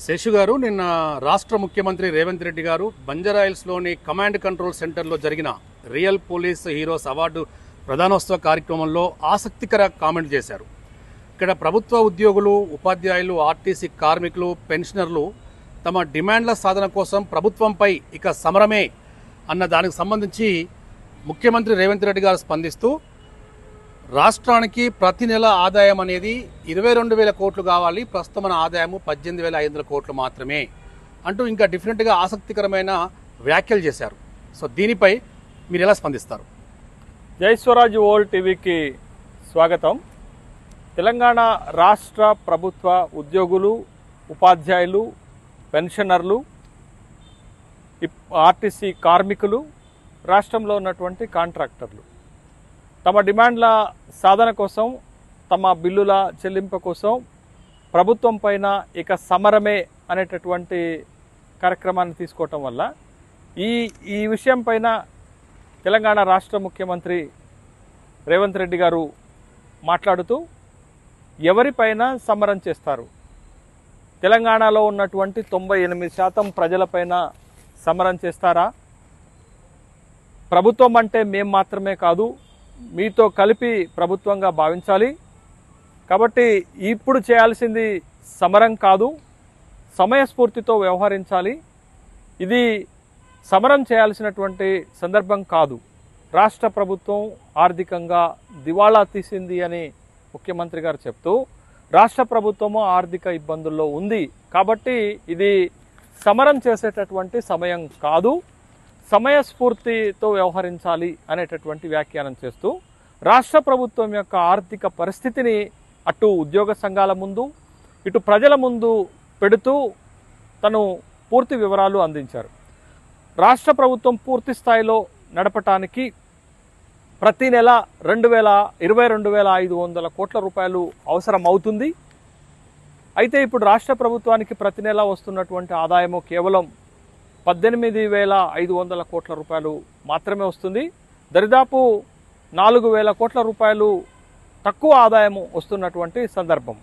శేషు గారు, నిన్న రాష్ట్ర ముఖ్యమంత్రి రేవంత్ రెడ్డి గారు బంజారాహిల్స్లోని కమాండ్ కంట్రోల్ సెంటర్లో జరిగిన రియల్ పోలీస్ హీరోస్ అవార్డు ప్రధానోత్సవ కార్యక్రమంలో ఆసక్తికర కామెంట్ చేశారు. ఇక్కడ ప్రభుత్వ ఉద్యోగులు, ఉపాధ్యాయులు, ఆర్టీసీ కార్మికులు, పెన్షనర్లు తమ డిమాండ్ల సాధన కోసం ప్రభుత్వంపై ఇక సమరమే అన్న దానికి సంబంధించి ముఖ్యమంత్రి రేవంత్ రెడ్డి గారు స్పందిస్తూ రాష్ట్రానికి ప్రతి నెల ఆదాయం అనేది 22,000 కోట్లు కావాలి, ప్రస్తుతం మన ఆదాయము 18,500 కోట్లు మాత్రమే అంటూ ఇంకా డిఫరెంట్గా ఆసక్తికరమైన వ్యాఖ్యలు చేశారు. సో దీనిపై మీరు ఎలా స్పందిస్తారు? జై స్వరాజ్ వరల్డ్ టీవీకి స్వాగతం. తెలంగాణ రాష్ట్ర ప్రభుత్వ ఉద్యోగులు, ఉపాధ్యాయులు, పెన్షనర్లు, ఆర్టీసీ కార్మికులు, రాష్ట్రంలో ఉన్నటువంటి కాంట్రాక్టర్లు తమ డిమాండ్ల సాధన కోసం, తమ బిల్లుల చెల్లింపు కోసం ప్రభుత్వం పైన ఇక సమరమే అనేటటువంటి కార్యక్రమాన్ని తీసుకోవటం వల్ల ఈ విషయం పైన తెలంగాణ రాష్ట్ర ముఖ్యమంత్రి రేవంత్ రెడ్డి గారు మాట్లాడుతూ ఎవరిపైన సమరం చేస్తారు? తెలంగాణలో ఉన్నటువంటి 98% ప్రజలపైన సమరం చేస్తారా? ప్రభుత్వం అంటే మేం మాత్రమే కాదు, మీతో కలిపి ప్రభుత్వంగా భావించాలి. కాబట్టి ఇప్పుడు చేయాల్సింది సమరం కాదు, సమయస్ఫూర్తితో వ్యవహరించాలి. ఇది సమరం చేయాల్సినటువంటి సందర్భం కాదు. రాష్ట్ర ప్రభుత్వం ఆర్థికంగా దివాళా తీసింది అని ముఖ్యమంత్రి గారు చెప్తూ, రాష్ట్ర ప్రభుత్వము ఆర్థిక ఇబ్బందుల్లో ఉంది కాబట్టి ఇది సమరం చేసేటటువంటి సమయం కాదు, సమయస్ఫూర్తితో వ్యవహరించాలి అనేటటువంటి వ్యాఖ్యానం చేస్తూ రాష్ట్ర ప్రభుత్వం యొక్క ఆర్థిక పరిస్థితిని అటు ఉద్యోగ సంఘాల ముందు, ఇటు ప్రజల ముందు పెడుతూ తను పూర్తి వివరాలు అందించారు. రాష్ట్ర ప్రభుత్వం పూర్తి స్థాయిలో నడపటానికి ప్రతి నెల 22,500 కోట్ల రూపాయలు అవసరం అవుతుంది. అయితే ఇప్పుడు రాష్ట్ర ప్రభుత్వానికి ప్రతి నెల వస్తున్నటువంటి ఆదాయము కేవలం 18,500 కోట్ల రూపాయలు మాత్రమే వస్తుంది. దరిదాపు 4,000 కోట్ల రూపాయలు తక్కువ ఆదాయం వస్తున్నటువంటి సందర్భం.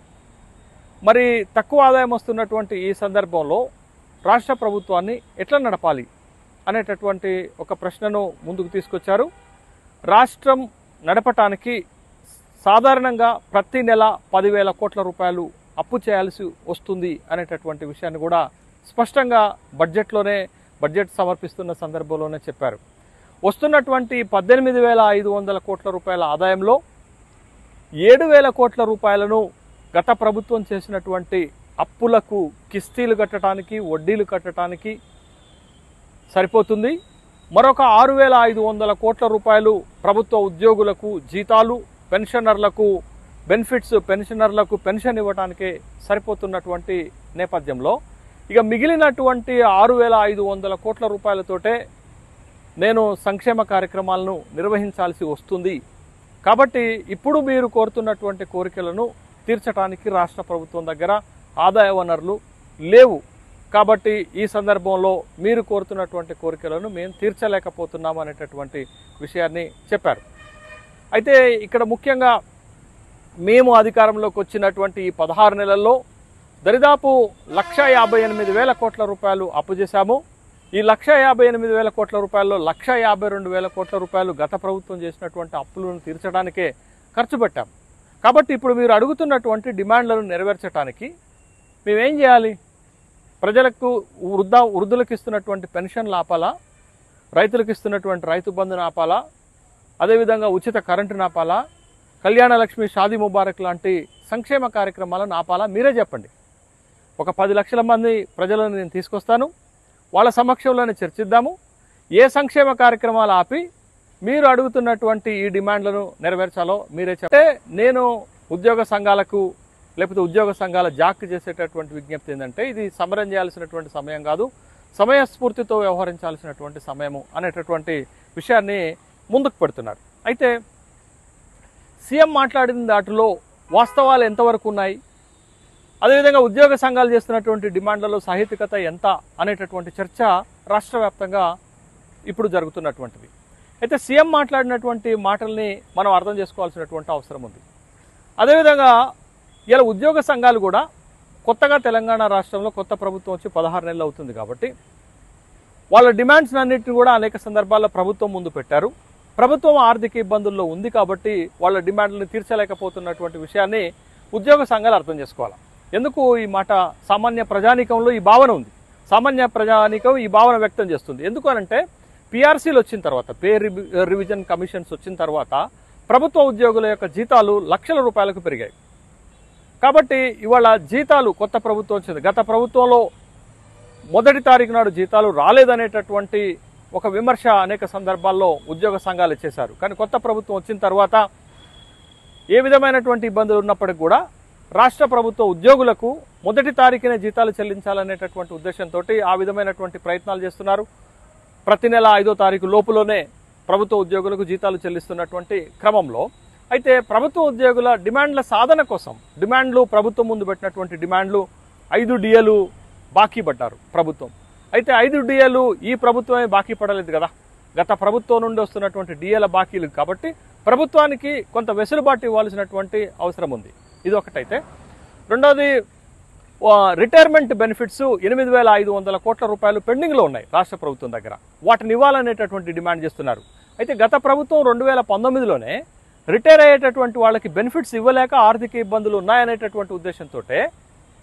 మరి తక్కువ ఆదాయం వస్తున్నటువంటి ఈ సందర్భంలో రాష్ట్ర ప్రభుత్వాన్ని ఎట్లా నడపాలి అనేటటువంటి ఒక ప్రశ్నను ముందుకు తీసుకొచ్చారు. రాష్ట్రం నడపటానికి సాధారణంగా ప్రతి నెల 10,000 కోట్ల రూపాయలు అప్పు చేయాల్సి వస్తుంది అనేటటువంటి విషయాన్ని కూడా స్పష్టంగా బడ్జెట్ సమర్పిస్తున్న సందర్భంలోనే చెప్పారు. వస్తున్నటువంటి 18,500 కోట్ల రూపాయల ఆదాయంలో 7,000 కోట్ల రూపాయలను గత ప్రభుత్వం చేసినటువంటి అప్పులకు కిస్తీలు కట్టడానికి, వడ్డీలు కట్టడానికి సరిపోతుంది. మరొక 6,500 కోట్ల రూపాయలు ప్రభుత్వ ఉద్యోగులకు జీతాలు, పెన్షనర్లకు బెనిఫిట్స్, పెన్షనర్లకు పెన్షన్ ఇవ్వడానికే సరిపోతున్నటువంటి నేపథ్యంలో ఇక మిగిలినటువంటి 6,500 కోట్ల రూపాయలతోటే నేను సంక్షేమ కార్యక్రమాలను నిర్వహించాల్సి వస్తుంది. కాబట్టి ఇప్పుడు మీరు కోరుతున్నటువంటి కోరికలను తీర్చడానికి రాష్ట్ర ప్రభుత్వం దగ్గర ఆదాయ వనరులు లేవు. కాబట్టి ఈ సందర్భంలో మీరు కోరుతున్నటువంటి కోరికలను మేము తీర్చలేకపోతున్నాం అనేటటువంటి విషయాన్ని చెప్పారు. అయితే ఇక్కడ ముఖ్యంగా మేము అధికారంలోకి వచ్చినటువంటి ఈ 16 నెలల్లో దరిదాపు 1,58,000 కోట్ల రూపాయలు అప్పు చేశాము. ఈ 1,58,000 కోట్ల రూపాయల్లో 1,52,000 కోట్ల రూపాయలు గత ప్రభుత్వం చేసినటువంటి అప్పులను తీర్చడానికే ఖర్చు పెట్టాం. కాబట్టి ఇప్పుడు మీరు అడుగుతున్నటువంటి డిమాండ్లను నెరవేర్చడానికి మేమేం చేయాలి? ప్రజలకు వృద్ధులకు ఇస్తున్నటువంటి పెన్షన్లు ఆపాలా? రైతులకు ఇస్తున్నటువంటి రైతు బంధును ఆపాలా? అదేవిధంగా ఉచిత కరెంటును ఆపాలా? కళ్యాణ లక్ష్మి, షాదీ ముబారక్ లాంటి సంక్షేమ కార్యక్రమాలను ఆపాలా? మీరే చెప్పండి. ఒక 10 లక్షల మంది ప్రజలను నేను తీసుకొస్తాను, వాళ్ళ సమక్షంలోనే చర్చిద్దాము. ఏ సంక్షేమ కార్యక్రమాలు ఆపి మీరు అడుగుతున్నటువంటి ఈ డిమాండ్లను నెరవేర్చాలో మీరే చెప్తే, నేను ఉద్యోగ సంఘాలకు లేకపోతే ఉద్యోగ సంఘాల జాక్ చేసేటటువంటి విజ్ఞప్తి ఏంటంటే, ఇది సమరం చేయాల్సినటువంటి సమయం కాదు, సమయస్ఫూర్తితో వ్యవహరించాల్సినటువంటి సమయము అనేటటువంటి విషయాన్ని ముందుకు పెడుతున్నారు. అయితే సీఎం మాట్లాడిన దాటిలో వాస్తవాలు ఎంతవరకు ఉన్నాయి, అదేవిధంగా ఉద్యోగ సంఘాలు చేస్తున్నటువంటి డిమాండ్లలో సాహిత్యకత ఎంత అనేటటువంటి చర్చ రాష్ట్ర వ్యాప్తంగా ఇప్పుడు జరుగుతున్నటువంటిది. అయితే సీఎం మాట్లాడినటువంటి మాటల్ని మనం అర్థం చేసుకోవాల్సినటువంటి అవసరం ఉంది. అదేవిధంగా ఇలా ఉద్యోగ సంఘాలు కూడా కొత్తగా తెలంగాణ రాష్ట్రంలో కొత్త ప్రభుత్వం వచ్చి 16 నెలలు అవుతుంది కాబట్టి వాళ్ళ డిమాండ్స్ అన్నింటిని కూడా అనేక సందర్భాల్లో ప్రభుత్వం ముందు పెట్టారు. ప్రభుత్వం ఆర్థిక ఇబ్బందుల్లో ఉంది కాబట్టి వాళ్ళ డిమాండ్లను తీర్చలేకపోతున్నటువంటి విషయాన్ని ఉద్యోగ సంఘాలు అర్థం చేసుకోవాలి. ఎందుకు ఈ మాట సామాన్య ప్రజానీకంలో ఈ భావన ఉంది. సామాన్య ప్రజానీకం ఈ భావన వ్యక్తం చేస్తుంది. ఎందుకు అనంటే పిఆర్సీలు వచ్చిన తర్వాత, పే రివిజన్ కమిషన్స్ వచ్చిన తర్వాత ప్రభుత్వ ఉద్యోగుల యొక్క జీతాలు లక్షల రూపాయలకు పెరిగాయి. కాబట్టి ఇవాళ జీతాలు కొత్త ప్రభుత్వం వచ్చింది. గత ప్రభుత్వంలో మొదటి తారీఖు నాడు జీతాలు రాలేదనేటటువంటి ఒక విమర్శ అనేక సందర్భాల్లో ఉద్యోగ సంఘాలు చేశారు. కానీ కొత్త ప్రభుత్వం వచ్చిన తర్వాత ఏ విధమైనటువంటి ఇబ్బందులు ఉన్నప్పటికీ కూడా రాష్ట్ర ప్రభుత్వ ఉద్యోగులకు మొదటి తారీఖునే జీతాలు చెల్లించాలనేటటువంటి ఉద్దేశంతో ఆ విధమైనటువంటి ప్రయత్నాలు చేస్తున్నారు. ప్రతి నెల 5వ తారీఖు లోపులోనే ప్రభుత్వ ఉద్యోగులకు జీతాలు చెల్లిస్తున్నటువంటి క్రమంలో అయితే ప్రభుత్వ ఉద్యోగుల డిమాండ్ల సాధన కోసం ప్రభుత్వం ముందు పెట్టినటువంటి డిమాండ్లు 5 డిఏలు బాకీ పడ్డారు ప్రభుత్వం. అయితే 5 డిఏలు ఈ ప్రభుత్వమే బాకీ పడలేదు కదా, గత ప్రభుత్వం నుండి వస్తున్నటువంటి డిఏల బాకీలు. కాబట్టి ప్రభుత్వానికి కొంత వెసులుబాటు ఇవ్వాల్సినటువంటి అవసరం ఉంది. ఇది ఒకటైతే, రెండోది రిటైర్మెంట్ బెనిఫిట్స్ 8,500 కోట్ల రూపాయలు పెండింగ్లో ఉన్నాయి రాష్ట్ర ప్రభుత్వం దగ్గర. వాటిని ఇవ్వాలనేటటువంటి డిమాండ్ చేస్తున్నారు. అయితే గత ప్రభుత్వం 2019లోనే రిటైర్ అయ్యేటటువంటి వాళ్ళకి బెనిఫిట్స్ ఇవ్వలేక ఆర్థిక ఇబ్బందులు ఉన్నాయనేటటువంటి ఉద్దేశంతో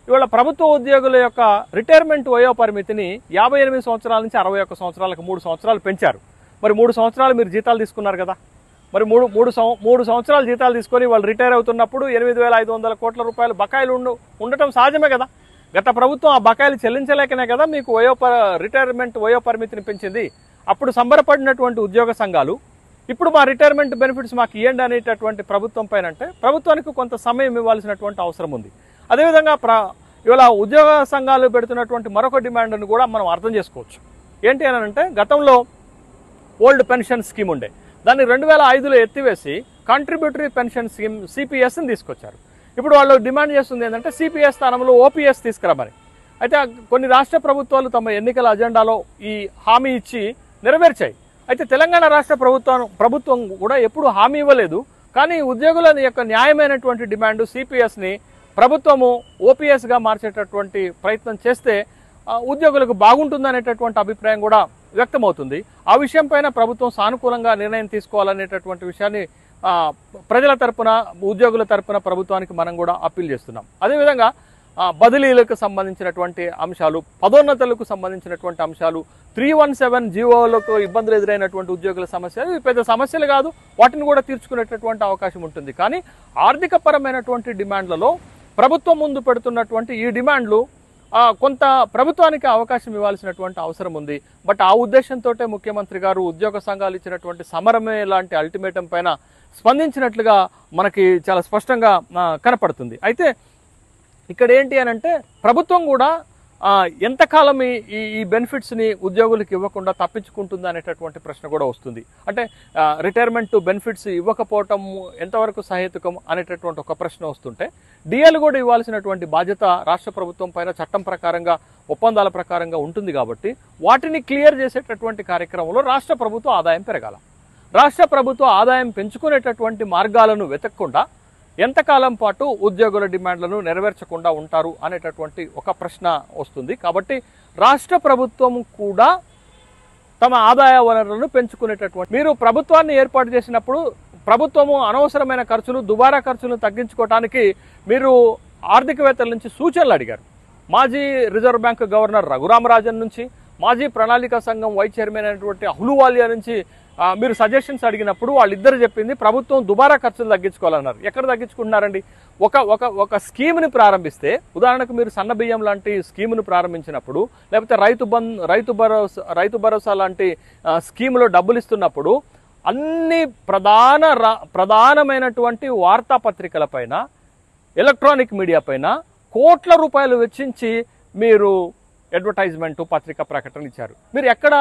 ఇవాళ ప్రభుత్వ ఉద్యోగుల యొక్క రిటైర్మెంట్ వయో పరిమితిని 58 సంవత్సరాల నుంచి 61 సంవత్సరాలకు 3 సంవత్సరాలు పెంచారు. మరి 3 సంవత్సరాలు మీరు జీతాలు తీసుకున్నారు కదా, మరి మూడు సంవత్సరాలు జీతాలు తీసుకొని వాళ్ళు రిటైర్ అవుతున్నప్పుడు 8,500 కోట్ల రూపాయలు బకాయిలు ఉండటం సహజమే కదా. గత ప్రభుత్వం ఆ బకాయిలు చెల్లించలేకనే కదా మీకు రిటైర్మెంట్ వయో పరిమితిని పెంచింది. అప్పుడు సంబరపడినటువంటి ఉద్యోగ సంఘాలు ఇప్పుడు మా రిటైర్మెంట్ బెనిఫిట్స్ మాకు ఇవ్వండి అనేటటువంటి ప్రభుత్వం పైన అంటే ప్రభుత్వానికి కొంత సమయం ఇవ్వాల్సినటువంటి అవసరం ఉంది. అదేవిధంగా ఇవాళ ఉద్యోగ సంఘాలు పెడుతున్నటువంటి మరొక డిమాండ్ను కూడా మనం అర్థం చేసుకోవచ్చు. ఏంటి అని అంటే గతంలో ఓల్డ్ పెన్షన్ స్కీమ్ ఉండే, దాన్ని 2005లో ఎత్తివేసి కాంట్రిబ్యూటరీ పెన్షన్ స్కీమ్ సిపిఎస్ని తీసుకొచ్చారు. ఇప్పుడు వాళ్ళు డిమాండ్ చేస్తుంది ఏంటంటే సిపిఎస్ స్థానంలో ఓపీఎస్ తీసుకురామని. అయితే కొన్ని రాష్ట్ర ప్రభుత్వాలు తమ ఎన్నికల అజెండాలో ఈ హామీ ఇచ్చి నెరవేర్చాయి. అయితే తెలంగాణ రాష్ట్ర ప్రభుత్వం కూడా ఎప్పుడు హామీ ఇవ్వలేదు. కానీ ఉద్యోగుల యొక్క న్యాయమైనటువంటి డిమాండ్ సిపిఎస్ని ప్రభుత్వము ఓపీఎస్గా మార్చేటటువంటి ప్రయత్నం చేస్తే ఉద్యోగులకు బాగుంటుందనేటటువంటి అభిప్రాయం కూడా వ్యక్తమవుతుంది. ఆ విషయం పైన ప్రభుత్వం సానుకూలంగా నిర్ణయం తీసుకోవాలనేటటువంటి విషయాన్ని ప్రజల తరపున, ఉద్యోగుల తరపున ప్రభుత్వానికి మనం కూడా అప్పీల్ చేస్తున్నాం. అదేవిధంగా బదిలీలకు సంబంధించినటువంటి అంశాలు, పదోన్నతులకు సంబంధించినటువంటి అంశాలు, 317 జీవోలకు ఇబ్బందులు ఎదురైనటువంటి ఉద్యోగుల సమస్యలు, ఇవి పెద్ద సమస్యలు కాదు, వాటిని కూడా తీర్చుకునేటటువంటి అవకాశం ఉంటుంది. కానీ ఆర్థిక పరమైనటువంటి డిమాండ్లలో ప్రభుత్వం ముందు పెడుతున్నటువంటి ఈ డిమాండ్లు కొంత ప్రభుత్వానికి అవకాశం ఇవ్వాల్సినటువంటి అవసరం ఉంది. బట్ ఆ ఉద్దేశంతో ముఖ్యమంత్రి గారు ఉద్యోగ సంఘాలు ఇచ్చినటువంటి సమరమే లాంటి అల్టిమేటం పైన స్పందించినట్లుగా మనకి చాలా స్పష్టంగా కనపడుతుంది. అయితే ఇక్కడ ఏంటి అని అంటే ప్రభుత్వం కూడా ఎంతకాలం ఈ బెనిఫిట్స్ని ఉద్యోగులకు ఇవ్వకుండా తప్పించుకుంటుంది అనేటటువంటి ప్రశ్న కూడా వస్తుంది. అంటే రిటైర్మెంట్ బెనిఫిట్స్ ఇవ్వకపోవటం ఎంతవరకు సహేతుకం అనేటటువంటి ఒక ప్రశ్న వస్తుంటే డిఏలు కూడా ఇవ్వాల్సినటువంటి బాధ్యత రాష్ట్ర ప్రభుత్వం పైన చట్టం ప్రకారంగా, ఒప్పందాల ప్రకారంగా ఉంటుంది. కాబట్టి వాటిని క్లియర్ చేసేటటువంటి కార్యక్రమంలో రాష్ట్ర ప్రభుత్వ ఆదాయం పెరగాల. రాష్ట్ర ప్రభుత్వ ఆదాయం పెంచుకునేటటువంటి మార్గాలను వెతకకుండా ఎంతకాలం పాటు ఉద్యోగుల డిమాండ్లను నెరవేర్చకుండా ఉంటారు అనేటటువంటి ఒక ప్రశ్న వస్తుంది. కాబట్టి రాష్ట్ర ప్రభుత్వం కూడా తమ ఆదాయ వనరులను పెంచుకునేటటువంటి, మీరు ప్రభుత్వాన్ని ఏర్పాటు చేసినప్పుడు ప్రభుత్వము అనవసరమైన ఖర్చులు, దుబారా ఖర్చులను తగ్గించుకోవడానికి మీరు ఆర్థికవేత్తల నుంచి సూచనలు అడిగారు. మాజీ రిజర్వ్ బ్యాంక్ గవర్నర్ రఘురామరాజన్ నుంచి, మాజీ ప్రణాళికా సంఘం వైస్ చైర్మన్ అయినటువంటి అహ్లూవాలియా నుంచి మీరు సజెషన్స్ అడిగినప్పుడు వాళ్ళిద్దరు చెప్పింది ప్రభుత్వం దుబారా ఖర్చులు తగ్గించుకోవాలన్నారు. ఎక్కడ తగ్గించుకుంటున్నారండి? ఒక స్కీమ్ని ప్రారంభిస్తే, ఉదాహరణకు మీరు సన్న బియ్యం లాంటి స్కీమ్ను ప్రారంభించినప్పుడు, లేకపోతే రైతు భరోసా లాంటి స్కీములో డబ్బులు ఇస్తున్నప్పుడు అన్ని ప్రధానమైనటువంటి వార్తాపత్రికల పైన, ఎలక్ట్రానిక్ మీడియా పైన కోట్ల రూపాయలు వెచ్చించి మీరు అడ్వర్టైజ్మెంట్, పత్రికా ప్రకటన ఇచ్చారు. మీరు ఎక్కడ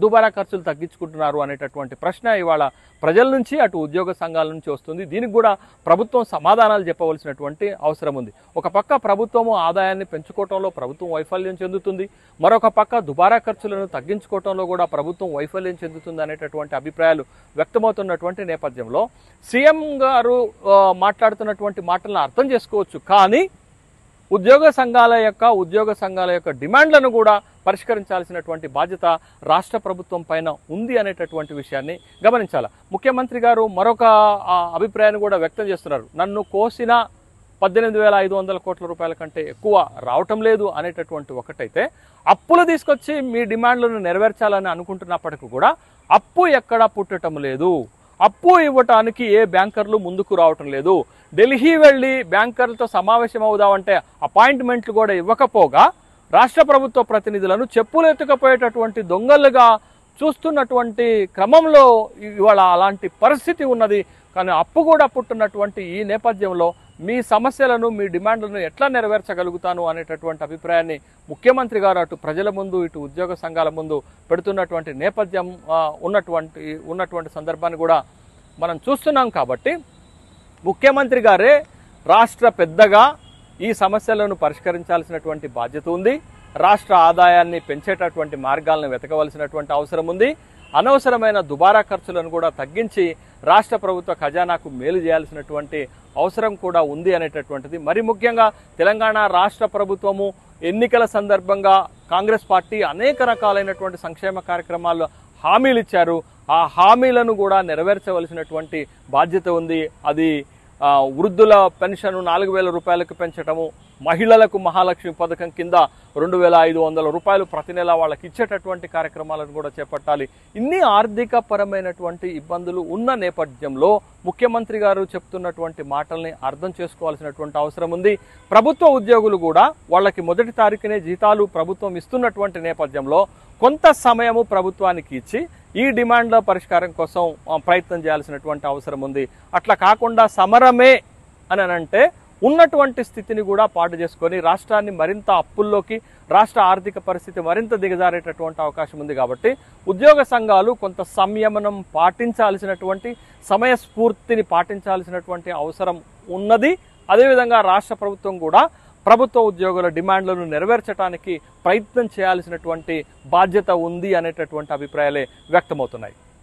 దుబారా ఖర్చులు తగ్గించుకుంటున్నారు అనేటటువంటి ప్రశ్న ఇవాళ ప్రజల నుంచి, అటు ఉద్యోగ సంఘాల నుంచి వస్తుంది. దీనికి కూడా ప్రభుత్వం సమాధానాలు చెప్పవలసినటువంటి అవసరం ఉంది. ఒక పక్క ప్రభుత్వము ఆదాయాన్ని పెంచుకోవడంలో ప్రభుత్వం వైఫల్యం చెందుతుంది, మరొక పక్క దుబారా ఖర్చులను తగ్గించుకోవడంలో కూడా ప్రభుత్వం వైఫల్యం చెందుతుంది అనేటటువంటి అభిప్రాయాలు వ్యక్తమవుతున్నటువంటి నేపథ్యంలో సీఎం గారు మాట్లాడుతున్నటువంటి మాటలను అర్థం చేసుకోవచ్చు. కానీ ఉద్యోగ సంఘాల యొక్క డిమాండ్లను కూడా పరిష్కరించాల్సినటువంటి బాధ్యత రాష్ట్ర ప్రభుత్వం పైన ఉంది అనేటటువంటి విషయాన్ని గమనించాలి. ముఖ్యమంత్రి గారు మరొక అభిప్రాయాన్ని కూడా వ్యక్తం చేస్తున్నారు. నన్ను కోసిన 18,500 కోట్ల రూపాయల కంటే ఎక్కువ రావటం లేదు అనేటటువంటి ఒకటైతే, అప్పులు తీసుకొచ్చి మీ డిమాండ్లను నెరవేర్చాలని అనుకుంటున్నప్పటికీ కూడా అప్పు ఎక్కడా పుట్టడం లేదు. అప్పు ఇవ్వటానికి ఏ బ్యాంకర్లు ముందుకు రావటం లేదు. ఢిల్లీ వెళ్ళి బ్యాంకర్లతో సమావేశం అవుదామంటే అపాయింట్మెంట్లు కూడా ఇవ్వకపోగా రాష్ట్ర ప్రభుత్వ ప్రతినిధులను చెప్పులు ఎత్తుకపోయేటటువంటి దొంగలుగా చూస్తున్నటువంటి క్రమంలో ఇవాళ అలాంటి పరిస్థితి ఉన్నది. కానీ అప్పు కూడా పుట్టున్నటువంటి ఈ నేపథ్యంలో మీ సమస్యలను, మీ డిమాండ్లను ఎట్లా నెరవేర్చగలుగుతాను అనేటటువంటి అభిప్రాయాన్ని ముఖ్యమంత్రి గారు అటు ప్రజల ముందు, ఇటు ఉద్యోగ సంఘాల ముందు పెడుతున్నటువంటి నేపథ్యం ఉన్నటువంటి సందర్భాన్ని కూడా మనం చూస్తున్నాం. కాబట్టి ముఖ్యమంత్రి గారే రాష్ట్ర పెద్దగా ఈ సమస్యలను పరిష్కరించాల్సినటువంటి బాధ్యత ఉంది. రాష్ట్ర ఆదాయాన్ని పెంచేటటువంటి మార్గాలను వెతకవలసినటువంటి అవసరం ఉంది. అనవసరమైన దుబారా ఖర్చులను కూడా తగ్గించి రాష్ట్ర ప్రభుత్వ ఖజానాకు మేలు చేయాల్సినటువంటి అవసరం కూడా ఉంది అనేటటువంటిది. మరి ముఖ్యంగా తెలంగాణ రాష్ట్ర ప్రభుత్వము ఎన్నికల సందర్భంగా కాంగ్రెస్ పార్టీ అనేక రకాలైనటువంటి సంక్షేమ కార్యక్రమాల్లో హామీలు ఇచ్చారు. ఆ హామీలను కూడా నెరవేర్చవలసినటువంటి బాధ్యత ఉంది. అది వృద్ధుల పెన్షన్ 4,000 రూపాయలకు పెంచటము, మహిళలకు మహాలక్ష్మి పథకం కింద 2,500 రూపాయలు ప్రతి నెల వాళ్ళకి ఇచ్చేటటువంటి కార్యక్రమాలను కూడా చేపట్టాలి. ఇన్ని ఆర్థిక పరమైనటువంటి ఇబ్బందులు ఉన్న నేపథ్యంలో ముఖ్యమంత్రి గారు చెప్తున్నటువంటి మాటల్ని అర్థం చేసుకోవాల్సినటువంటి అవసరం ఉంది. ప్రభుత్వ ఉద్యోగులు కూడా వాళ్ళకి 1వ తారీఖునే జీతాలు ప్రభుత్వం ఇస్తున్నటువంటి నేపథ్యంలో కొంత సమయము ప్రభుత్వానికి ఇచ్చి ఈ డిమాండ్ల పరిష్కారం కోసం ప్రయత్నం చేయాల్సినటువంటి అవసరం ఉంది. అట్లా కాకుండా సమరమే అని అంటే ఉన్నటువంటి స్థితిని కూడా పాటు చేసుకొని రాష్ట్రాన్ని మరింత అప్పుల్లోకి, రాష్ట్ర ఆర్థిక పరిస్థితి మరింత దిగజారేటటువంటి అవకాశం ఉంది. కాబట్టి ఉద్యోగ సంఘాలు కొంత సంయమనం పాటించాల్సినటువంటి, సమయస్ఫూర్తిని పాటించాల్సినటువంటి అవసరం ఉన్నది. అదేవిధంగా రాష్ట్ర ప్రభుత్వం కూడా ప్రభుత్వ ఉద్యోగుల డిమాండ్లను నెరవేర్చడానికి ప్రయత్నం చేయాల్సినటువంటి బాధ్యత ఉంది అనేటటువంటి అభిప్రాయాలే వ్యక్తమవుతున్నాయి.